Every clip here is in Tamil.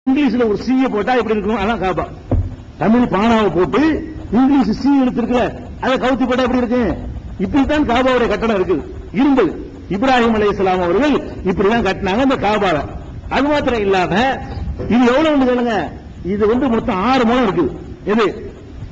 இங்கிலீஷ்ல ஒரு சீய போட்டா எப்படி இருக்கும்? அதான் காபா. தமிழ் பானாவை போட்டு இங்கிலீஷ் சி எடுத்திருக்கல, அதை கவுத்தி போட்டா எப்படி இருக்கு? இப்படித்தான் காபாவுடைய கட்டணம் இருக்குது, இருந்தது. இப்ராஹிம் அலைஹிஸ்ஸலாம் அவர்கள் இப்படிதான் கட்டினாங்க இந்த காபாவை. அது மாத்திரம் இல்லாம இது எவ்வளவு சொல்லுங்க, இது மொத்தம் 6 முழம் இருக்குது. எது?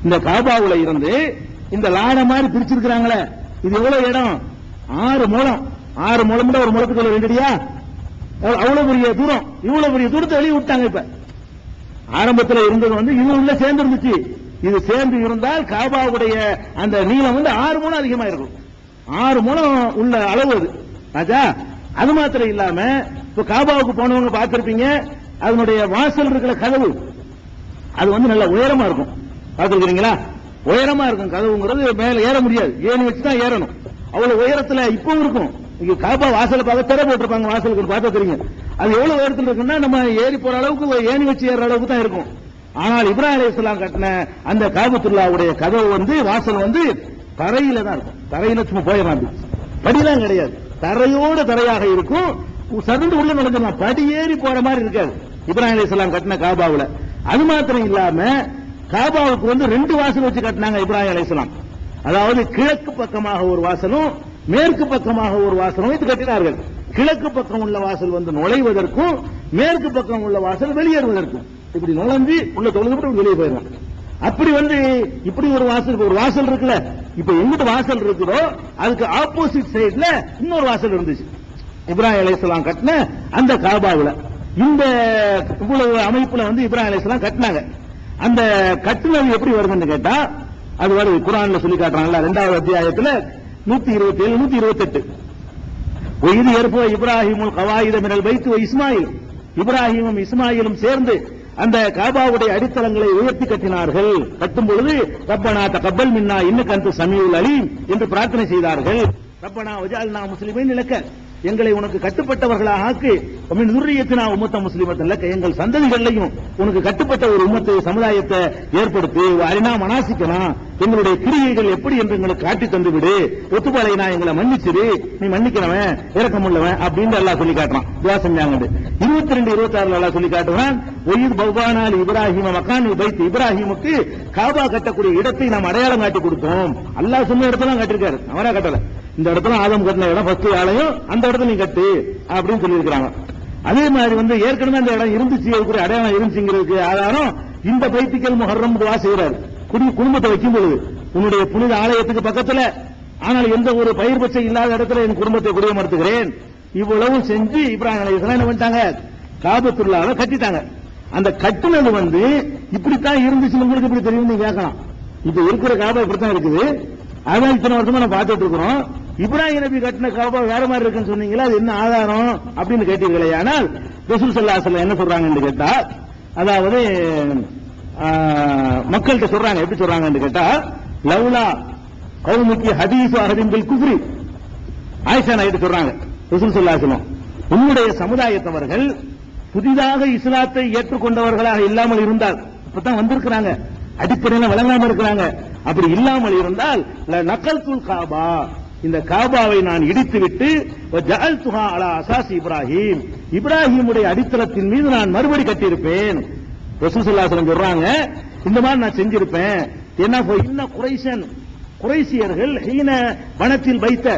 இந்த காபாவுல இருந்து இந்த லாட மாதிரி பிரிச்சிருக்கிறாங்களே, இது எவ்வளவு இடம்? 6 முழம். 6 முழம் ஒரு முழத்துக்குள்ள வேண்டியா? அவ்வளவு பெரிய தூரம், இவ்வளவு பெரிய தூரத்தை வெளியே விட்டாங்க. இப்ப ஆரம்பத்தில் இருந்தது இது உள்ள சேர்ந்து இருந்துச்சு. இது சேர்ந்து இருந்தால் காபாவுடைய அந்த நீளம் 6 முழம் அதிகமா இருக்கும். 6 முழம் உள்ள அளவு அது ராஜா. அது மாத்திரம் இல்லாம இப்ப காபாவுக்கு போனவங்க பார்த்திருப்பீங்க, அதனுடைய வாசல் இருக்கிற கதவு அது நல்ல உயரமா இருக்கும். பார்த்திருக்கீங்களா? உயரமா இருக்கும் கதவுங்கிறது, மேல ஏற முடியாது, ஏணி வச்சுதான் ஏறணும். அவ்வளவு உயரத்துல இப்பவும் இருக்கும். இங்க காபா வாசல பார்க்க திரை போட்டிருப்பாங்க, வாசலுக்கு பார்த்தா தெரியும். அது எவ்வளவு உயரத்தில் இருக்குன்னா நம்ம ஏறி போற அளவுக்கு, ஏணி வச்சு ஏற அளவுக்கு தான் இருக்கும். ஆனால் இப்ராஹிம் அலைஹிஸ்ஸலாம் கட்டின அந்த காபத்துல்லாவுடைய கதவு வாசல் தரையில தான் இருக்கும். தரையில சும்மா போயிடலாம், படிலாம் கிடையாது, தரையோட தரையாக இருக்கும். சருந்து உள்ள நடந்துடலாம், படி ஏறி போற மாதிரி இருக்காது இப்ராஹிம் அலைஹிஸ்ஸலாம் கட்டின காபாவுல. அது மாத்திரம் இல்லாம காபாவுக்கு 2 வாசல் வச்சு கட்டினாங்க இப்ராஹிம் அலைஹிஸ்ஸலாம். அதாவது கிழக்கு பக்கமாக ஒரு வாசலும் மேற்கு பக்கமாக ஒரு வாசலும் வைத்து கட்டினார்கள். கிழக்கு பக்கம் உள்ள வாசல் நுழைவதற்கும், மேற்கு பக்கம் உள்ள வாசல் வெளியேறுவதற்கும். இப்படி நுழைஞ்சு உள்ள தொழுது வெளியே போயிடும். அப்படி இப்படி ஒரு வாசல் இருக்குல்ல, இப்ப எங்கிட்ட வாசல் இருக்குதோ அதுக்கு ஆப்போசிட் சைடுல இன்னொரு வாசல் இருந்துச்சு இப்ராஹிம் அலைஹிஸ்ஸலாம் கட்டின அந்த காபாவுல. இந்த இவ்வளவு அமைப்புல இப்ராஹிம் அலைஹிஸ்ஸலாம் கட்டினாங்க. அந்த கட்டுனது எப்படி வருதுன்னு கேட்டா, அது வருது குர்ஆன்ல சொல்லி காட்டுறாங்கல்ல, 2வது அத்தியாயத்துல 127 128. இது ஏற்போ இப்ராஹிமுல் கவாயித மினல் பைத் வ இஸ்மாயில், இப்ராஹிமும் இஸ்மாயிலும் சேர்ந்து அந்த காபாவுடைய அடித்தளங்களை உயர்த்தி கட்டினார்கள். கட்டும் பொழுது ரப்பனா தகப்பல் மின்னா இன்னக அன்த ஸமீஉல் அலீம் என்று பிரார்த்தனை செய்தார்கள். ரப்பனா வஜஅல்னா முஸ்லிமீன் லக்க, எங்களை உனக்கு கட்டுப்பட்டவர்களாக ஆக்கு. மின் ذُرِّيَّتِنَا உம்மத்த முஸ்லிமத்தன் லக்க, எங்கள் சந்ததிகளையும் உனக்கு கட்டுப்பட்ட ஒரு உம்மத்தை, சமுதாயத்தை ஏற்படுத்தி. அரினா மனாசிக்கனா, எங்களுடைய கிரியைகள் எப்படி என்று எங்களுக்கு காட்டி தந்து விடு. ஒத்துப்பாளைனா, எங்களை மன்னிச்சிரு, நீ மன்னிக்கிறவன் இரக்கமுள்ளவன் அப்படின்னு அல்லாஹ் சொல்லி காட்டுறான். துஆ செஞ்சாங்க. 22 26 அல்லாஹ் சொல்லி காட்டுறான், ஒயித் பௌபானால் இப்ராஹிம மகானில் பைத், இப்ராஹிமுக்கு காபா கட்டக்கூடிய இடத்தை நாம் அடையாளம் காட்டி கொடுத்தோம். அல்லாஹ் சொன்ன இடத்துல காட்டிருக்காரு, அவரா கட்டல. இந்த இடத்துல ஆதம் கட்டின இடம் ஃபர்ஸ்ட் ஆலயம், அந்த இடத்துல நீ கட்டு அப்படின்னு சொல்லி இருக்கிறாங்க. அதே மாதிரி ஏற்கனவே அந்த இடம் இருந்துச்சு, அதுக்கு அடையாளம் இருந்துச்சுங்கிறதுக்கு ஆதாரம் இந்த பைத்திக்கல் முஹர்ரம் துஆ செய்றாரு. குடும்பத்தை வைக்கும் பொழுது உன்னுடைய புனித ஆலயத்துக்கு பக்கத்துல, ஆனால் எந்த ஒரு பயிர் பச்சை இல்லாத இடத்துல என் குடும்பத்தை குடியமர்த்துகிறேன். இவ்வளவு செஞ்சு இப்ராஹிம் அலைஹிஸ்ஸலாம் என்ன பண்ணிட்டாங்க, காபத்துல்லாஹ்வை கட்டிட்டாங்க. அந்த கட்டுனது இப்படித்தான் இருந்துச்சு, உங்களுக்கு எப்படி தெரியும் நீங்க கேட்கலாம். இப்ப இருக்கிற காபா இப்படித்தான் இருக்குது, அதான் இத்தனை வருஷமா நம்ம பார்த்துட்டு இருக்கிறோம். இப்ராஹிம் நபி கட்டின காபா வேற மாதிரி இருக்குன்னு சொன்னீங்களா, அது என்ன ஆதாரம் அப்படின்னு கேட்டீர்களே. ஆனால் ரசூல் ஸல்லல்லாஹு அலைஹி வஸல்லம் என்ன சொல்றாங்கன்னு கேட்டா, அதாவது மக்கள்கிட்ட சொல்றாங்க, எப்படி சொல்றாங்கன்னு கேட்டா, லவ்லா கௌமுக்கி ஹதீஸு அஹதின் பில் குஃப்ரி, ஆயிஷா நாயிட்டு சொல்றாங்க ரசூல் ஸல்லல்லாஹு அலைஹி வஸல்லம், உன்னுடைய சமுதாயத்தவர்கள் புதிதாக இஸ்லாத்தை ஏற்றுக்கொண்டவர்களாக இல்லாமல் இருந்தால், இப்பதான் வந்திருக்கிறாங்க, அடிப்படையில் வழங்காம இருக்கிறாங்க, அப்படி இல்லாமல் இருந்தால் நகல்துல் காபா, இந்த காபாவை நான் இடித்துவிட்டு ஜஅல்துஹா அலா அஸாஸ் இப்ராஹிம், இப்ராஹிமுடைய அடித்தளத்தின் மீது நான் மறுபடி கட்டியிருப்பேன். ரசூல் ஸல்லல்லாஹு அலைஹி வஸல்லம் சொல்றாங்க, இந்த மாதிரி நான் செஞ்சிருப்பேன். என்ன இன்ன குறைஷன், குறைஷியர்கள் ஹீன வனத்தில் வைத்த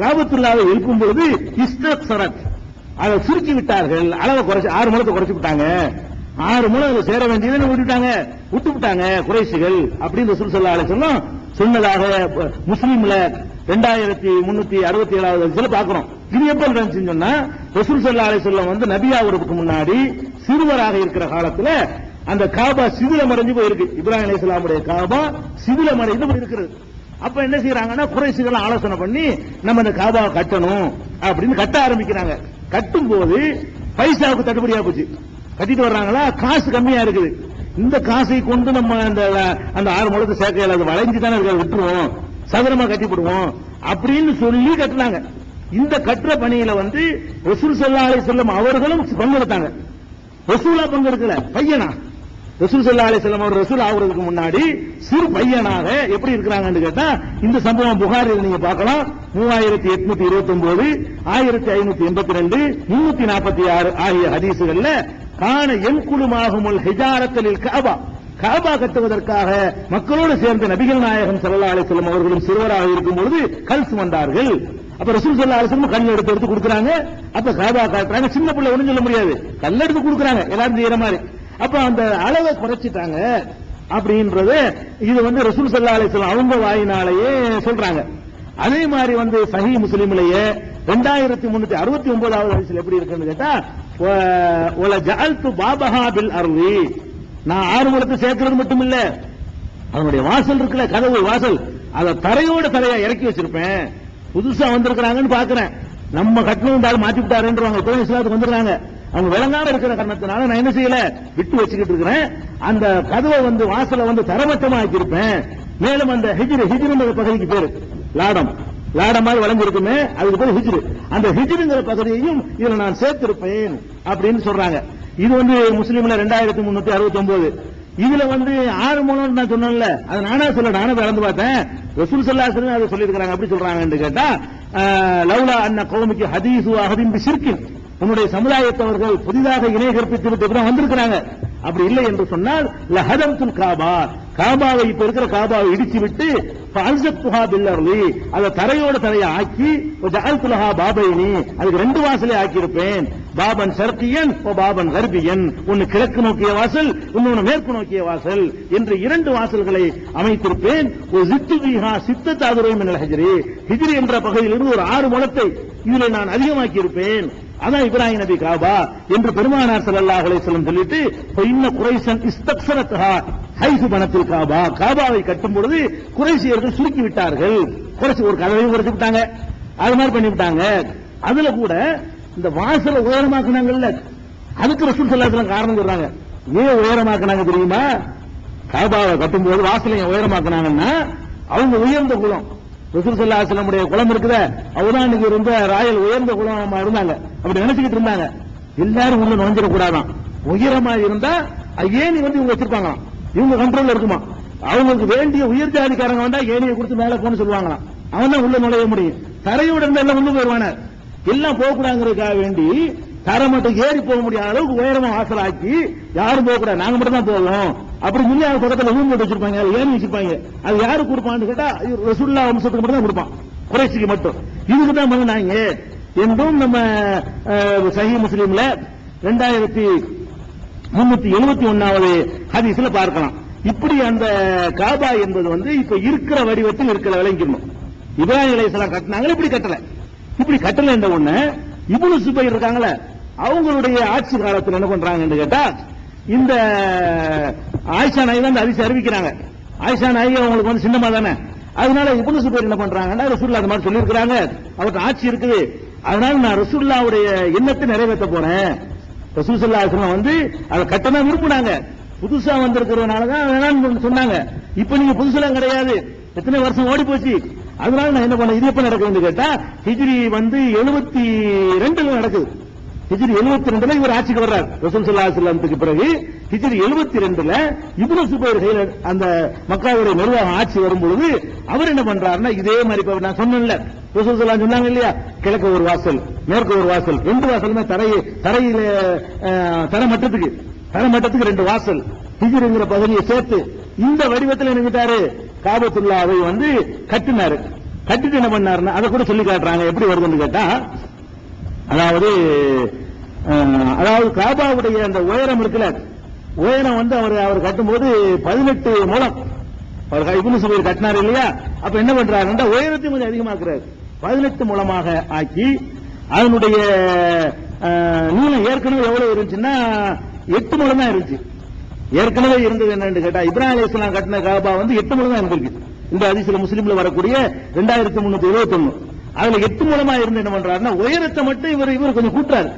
காபத்துல்லாவை எழுப்பும் பொழுது இஸ்தக்ஸரத், அதை சுருக்கி விட்டார்கள், அளவை குறைச்சு 6 முழத்தை குறைச்சு விட்டாங்க. 6 முழம் சேர வேண்டியதை விட்டு விட்டாங்க குறைஷிகள் அப்படின்னு ரசூல் ஸல்லல்லாஹு அலைஹி வஸல்லம் சொன்னதாக முஸ்லிம்ல 2367 பார்க்கிறோம். இது எப்ப நடந்துச்சுன்னு சொன்னா, ரசூல் ஸல்லல்லாஹு அலைஹி வஸல்லம் நபியாவதுக்கு முன்னாடி சிறுவராக இருக்கிற காலத்துல அந்த காபா சிதிலம் அடைஞ்சு போயிருக்கு. இப்ராஹிம் அலைஹிஸ்ஸலாமுடைய காபா சிதிலம் அடைந்து போயிருக்கிறது. அப்ப என்ன செய்யறாங்கன்னா, குறைஷிகள் ஆலோசனை பண்ணி நம்ம இந்த காபாவை கட்டணும் அப்படின்னு கட்ட ஆரம்பிக்கிறாங்க. கட்டும் போது பைசாவுக்கு தட்டுப்படியா போச்சு. கட்டிட்டு வர்றாங்களா, காசு கம்மியா இருக்குது, இந்த காசை கொண்டு நம்ம அந்த 6 முழத்தை சேர்க்கையில் அது வளைஞ்சு தானே இருக்க, விட்டுருவோம், சதுரமா கட்டி போடுவோம் அப்படின்னு சொல்லி கட்டினாங்க. இந்த கட்டுற பணியில ரசூல் ஸல்லல்லாஹு அலைஹி வஸல்லம் அவர்களும் பங்கெடுத்தாங்க. ரசூலா பங்கெடுக்கல, பையனா. ரசூல் ஸல்லல்லாஹு அலைஹி வஸல்லம் அவர் ரசூல் ஆகுறதுக்கு முன்னாடி சிறு பையனாக எப்படி இருக்கிறாங்கன்னு கேட்டா, இந்த சம்பவம் புகாரில் நீங்க பார்க்கலாம். 3829, 1582, 346 ஆகிய ஹதீசுகள்ல கான என்குழுமாகுமுல் ஹிஜாரத்தலில் காபா, காபா கட்டுவதற்காக மக்களோடு சேர்ந்த நபிகள் நாயகம் ஸல்லல்லாஹு அலைஹி வஸல்லம் அவர்களும் சிறுவராக இருக்கும் பொழுது கல் சுமந்தார்கள். அப்ப ரசூல் ஸல்லல்லாஹு அலைஹி வஸல்லம் கல் எடுத்து கொடுக்குறாங்க. அப்ப காபா காட்டுறாங்க. சின்ன பிள்ளை ஒண்ணும் சொல்ல முடியாது, கல் எடுத்து கொடுக்குறாங்க எல்லாரும் செய்யற மாதிரி. அப்ப அந்த அளவை குறைச்சிட்டாங்க அப்படின்றது இது ரசூல் ஸல்லல்லாஹு அலைஹி வஸல்லம் அவங்க வாயினாலேயே சொல்றாங்க. அதே மாதிரி சஹீஹ் முஸ்லிம்லயே 2369வது ஹதீஸ்ல எப்படி இருக்குன்னு கேட்டா, வல ஜஅல்து பாபஹா பில் அர்லி, நான் ஆறுமுகத்தை சேர்க்கிறது மட்டும் இல்ல, அதனுடைய வாசல் இருக்குல்ல, கதவு வாசல், அதை தரையோட தரையா இறக்கி வச்சிருப்பேன். புதுசா வந்திருக்கிறாங்கன்னு பாக்குறேன், நம்ம கட்டணும் மாத்தி விட்டாருன்றவங்க இப்போ இஸ்லாத்துக்கு வந்துடுறாங்க. அவங்க விளங்காம இருக்கிற காரணத்தினால நான் என்ன செய்யல, விட்டு வச்சுக்கிட்டு இருக்கிறேன். அந்த கதவை வாசலை தரமட்டமா ஆக்கியிருப்பேன். மேலும் அந்த ஹிஜ்ரு பகுதிக்கு பேரு லாடம், லாடமாக வழங்கிருக்குமே அதுக்கு பேர் ஹிஜ்ரு. அந்த ஹிஜ்ருங்கிற பகுதியையும் இதுல நான் சேர்த்திருப்பேன் அப்படின்னு சொல்றாங்க. இது முஸ்லீம்ல 2369. இதுல 6 மூலம் நான் சொன்னேன்ல, அது நானா சொல்ல, நானே கலந்து பார்த்தேன். ரசூல் ஸல்லல்லாஹு அலைஹி வஸல்லம் அதை சொல்லியிருக்காங்க. அப்படி சொல்றாங்கன்னு கேட்டா, லவ்லா அன்ன கௌமிக்கு ஹதீஸு அஹதின் பிஷிர்கின், உன்னுடைய சமுதாயத்தவர்கள் புதிதாக இணை கற்பித்து விட்டு வந்திருக்கிறாங்க. அப்படி இல்லை என்று சொன்னால் லஹதம்துல் காபா, காபாவை இப்ப இருக்கிற காபாவை இடிச்சு விட்டு ஃபஅல்ஸத்துஹா பில் அர்லி, அதை தரையோட தரையை ஆக்கி வஜஅல்து லஹா பாபைனி, அதுக்கு 2 வாசலை ஆக்கியிருப்பேன். பாபன் ஷர்கியன் வ பாபன் கர்பியன், ஒன்னு கிழக்கு நோக்கிய வாசல், இன்னொன்னு மேற்கு நோக்கிய வாசல் என்று 2 வாசல்களை அமைத்திருப்பேன். ஒரு ஜித்து பிஹா சித்தத் அதுரை மினல் ஹிஜ்ரி, ஹிஜ்ரி என்ற பகுதியிலிருந்து ஒரு 6 முழத்தை இதில் நான் அதிகமாக்கி இருப்பேன். அதான் இப்ராஹிம் நபி காபா என்று பெருமானார் ஸல்லல்லாஹு அலைஹி வஸல்லம் சொல்லிட்டு, இன்ன குரைஷன் இஸ்தக்ஸரத்ஹா ஹைசு பனத்தில் காபா, காபாவை கட்டும் பொழுது குறைஷியர்கள் சுருக்கி விட்டார்கள். குறைச்சி ஒரு கதவையும் குறைச்சு விட்டாங்க, அது மாதிரி பண்ணி விட்டாங்க. அதுல கூட இந்த வாசலை உயரமாக்குனாங்கல்ல, அதுக்கு ரசூல் ஸல்லல்லாஹு அலைஹி வஸல்லம் காரணம் சொல்றாங்க. ஏன் உயரமாக்குனாங்க தெரியுமா? காபாவை கட்டும் போது வாசலை உயரமாக்குனாங்கன்னா அவங்க உயர்ந்த குலம். ரசூல் ஸல்லல்லாஹு அலைஹி வஸல்லம் உடைய குலம் இருக்குதே, அவதான் இன்னைக்கு ரொம்ப ராயல் உயர்ந்த குலமா இருந்தாங்க. அப்படி நினைச்சுக்கிட்டு இருந்தாங்க. எல்லாரும் உள்ள நுழைஞ்சிட கூடாதான், உயரமா இருந்தா ஏணி இவங்க வச்சிருப்பாங்களாம், இவங்க கண்ட்ரோல்ல இருக்குமா. அவங்களுக்கு வேண்டிய உயர் ஜாதிக்காரங்க வந்தா ஏணியை கொடுத்து மேல போன்னு சொல்லுவாங்களாம், அவன் தான் உள்ள நுழைய முடியும். தரையோட இருந்தா எல்லாம் உள்ள போயிருவான, எல்லாம் போகக்கூடாதுங்கிறதுக்காக வேண்டி தரை மட்டும் ஏறி போக முடியாத அளவுக்கு உயரமா வாசல் ஆக்கி யாரும் போக கூடாது, நாங்க மட்டும் தான் போவோம் அப்படி சொல்லி அவங்க பக்கத்துல ரூம் போட்டு வச்சிருப்பாங்க, ஏறி வச்சிருப்பாங்க. அது யாரு கொடுப்பான்னு கேட்டா ரசூலுல்லாஹ் வம்சத்துக்கு மட்டும் தான் கொடுப்பான், குறைஷிக்கு மட்டும். இதுக்கு தான் பண்ணாங்க என்றும் நம்ம சஹீஹ் முஸ்லிம்ல 2371வது ஹதீஸ்ல பார்க்கலாம். இப்படி அந்த காபா என்பது இப்ப இருக்கிற வடிவத்தில் இருக்கிற விளங்கிடணும். இப்ராஹிம் அலைஹிஸ்ஸலாம் கட்டினாங்க, இப்படி கட்டல. இப்படி கட்டல என்ற ஒண்ணு இப்னு சுபைர் இருக்காங்களே, அவங்களுடைய ஆட்சி காலத்தில் என்ன பண்றாங்கன்னு கேட்டா, இந்த ஆயிஷா நாயகி தான் ஹதீஸ் அறிவிக்கிறாங்க. ஆயிஷா நாயகி அவங்களுக்கு சின்னமா தானே, அதனால இப்னு சுபைர் என்ன பண்றாங்கன்னா, ரசூலுல்லாஹ் அந்த மாதிரி சொல்லியிருக்கிறாங்க, அவருக்கு ஆட்சி இருக்குது, அதனால நான் ரசூலுல்லாஹ்வுடைய எண்ணத்தை நிறைவேற்ற போறேன். ரசூல் ஸல்லல்லாஹு அலைஹி வஸல்லம் அதை கட்டணா விரும்பினாங்க. புதுசா வந்திருக்கிறதுனால தான் வேணாம்னு சொன்னாங்க. இப்ப நீங்க புதுசுலாம் கிடையாது, எத்தனை வருஷம் ஓடி போச்சு. அதனால நான் என்ன பண்ண, இது எப்ப நடக்குதுன்னு கேட்டா, ஹிஜ்ரி 72ல நடக்குது. ஹிஜ்ரி 72ல இவர் ஆட்சிக்கு வர்றார் ரசூல் ஸல்லல்லாஹு அலைஹி வஸல்லத்துக்கு பிறகு. ஹிஜ்ரி 72ல இப்னு சுபைர் அந்த மக்காவுடைய நிர்வாகம் ஆட்சி வரும் பொழுது அவர் என்ன பண்றாருன்னா, இதே மாதிரி இப்ப நான் சொன்னேன்ல, ரசூல் ஸல்லல்லாஹு அலைஹி சொன்னாங்க இல்லையா, கிழக்கு ஒரு வாசல் மேற்கு ஒரு வாசல், 2 வாசலுமே தரையில தரமட்டத்துக்கு 2 வாசல், ஹிஜ்ருங்கிற பகுதியை சேர்த்து இந்த வடிவத்தில் நினைத்தாரு காபத்துல்லாவை கட்டினாரு. கட்டிட்டு என்ன பண்ணாருன்னா, அதை கூட சொல்லி காட்டுறாங்க எப்படி வருதுன்னு கேட்டா, அதாவது காபாவுடைய அந்த உயரம் இருக்குல்ல, உயரம் அவர் கட்டும்போது 18 முழம். அவர் இப்னு சுபைர் கட்டினார் இல்லையா, அப்ப என்ன பண்றாருன்னா உயரத்தை கொஞ்சம் அதிகமாக்குறாரு, 18 முழமாக ஆக்கி அதனுடைய நீளம் ஏற்கனவே எவ்வளவு இருந்துச்சுன்னா 8 முழம் தான் இருந்துச்சு. ஏற்கனவே இருந்தது என்னன்னு கேட்டா, இப்ராஹிம் அலைஹிஸ்ஸலாம் கட்டின காபா 8 முழம் தான் இருந்திருக்கு. இந்த ஹதீஸ்ல முஸ்லிம்ல வரக்கூடிய 2371 அதுல 8 முழமா இருந்து என்ன பண்றாருன்னா, உயரத்தை மட்டும் இவர் கொஞ்சம் கூட்டுறாரு.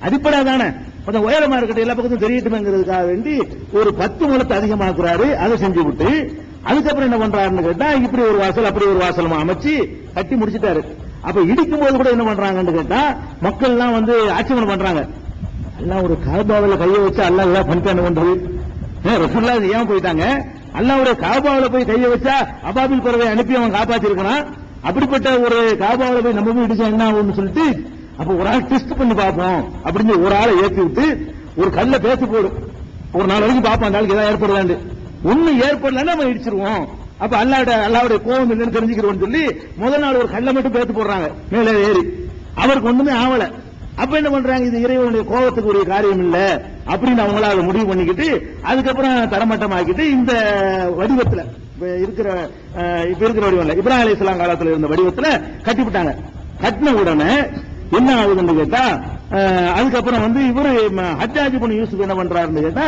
அடிப்படை தானே, கொஞ்சம் உயரமா இருக்கட்டும், எல்லா பக்கத்தும் தெரியட்டுமேங்கிறதுக்காக வேண்டி ஒரு 10 முழத்தை அதிகமாக்குறாரு. அதை செஞ்சு விட்டு அதுக்கப்புறம் என்ன பண்றாருன்னு கேட்டா, இப்படி ஒரு வாசல் அப்படி ஒரு வாசலமா அமைச்சு கட்டி முடிச்சிட்டாரு. அப்ப இடிக்கும் போது கூட என்ன பண்றாங்கன்னு கேட்டா, மக்கள் எல்லாம் ஆட்சேபனை பண்றாங்க, எல்லாம் ஒரு காபாவில கையை வச்சு அல்லாஹ் எல்லாம் பண்ணிட்டானு பண்றது. ரசூலுல்லாஹ் ஏன் போயிட்டாங்க, அல்லாஹ்வுடைய காபாவில போய் கையை வச்சா அபாபில் பறவை அனுப்பி அவன் காப்பாத்தி இருக்கான், அப்படிப்பட்ட ஒரு காபாவில போய் நம்ம போய் இடிச்சா என்ன ஆகும்னு சொல்லிட்டு, அப்ப ஒரு ஆள் டெஸ்ட் பண்ணி பார்ப்போம் அப்படின்னு ஒரு ஆளை ஏற்றி விட்டு ஒரு கல்ல பேத்து போடும், ஒரு நாள் வரைக்கும் பார்ப்போம் அந்த ஆளுக்கு ஏதாவது ஏற்படுதாண்டு. ஒண்ணு ஏற்படலன்னா நம்ம இடிச்சிருவோம். அப்ப அல்லாவுடைய கோபம் இல்லைன்னு தெரிஞ்சுக்கிறோம்னு சொல்லி முதல் நாள் ஒரு கல்லை மட்டும் பேத்து போடுறாங்க மேலே ஏறி. அவருக்கு ஒண்ணுமே ஆவல. அப்ப என்ன பண்றாங்க, இது இறைவனுடைய கோபத்துக்கு உரிய காரியம் இல்ல அப்படின்னு அவங்கள அதை முடிவு பண்ணிக்கிட்டு அதுக்கப்புறம் தரமட்டமாக்கிட்டு இந்த வடிவத்துல இப்ப இருக்கிற வடிவம் இல்ல, இப்ராஹிம் அலைஹிஸ்ஸலாம் காலத்துல இருந்த வடிவத்துல கட்டிவிட்டாங்க. கட்டின உடனே என்ன ஆகுதுன்னு கேட்டா, அதுக்கப்புறம் இவரு ஹஜ்ஜாஜ் இப்னு யூசுப் என்ன பண்றாருன்னு கேட்டா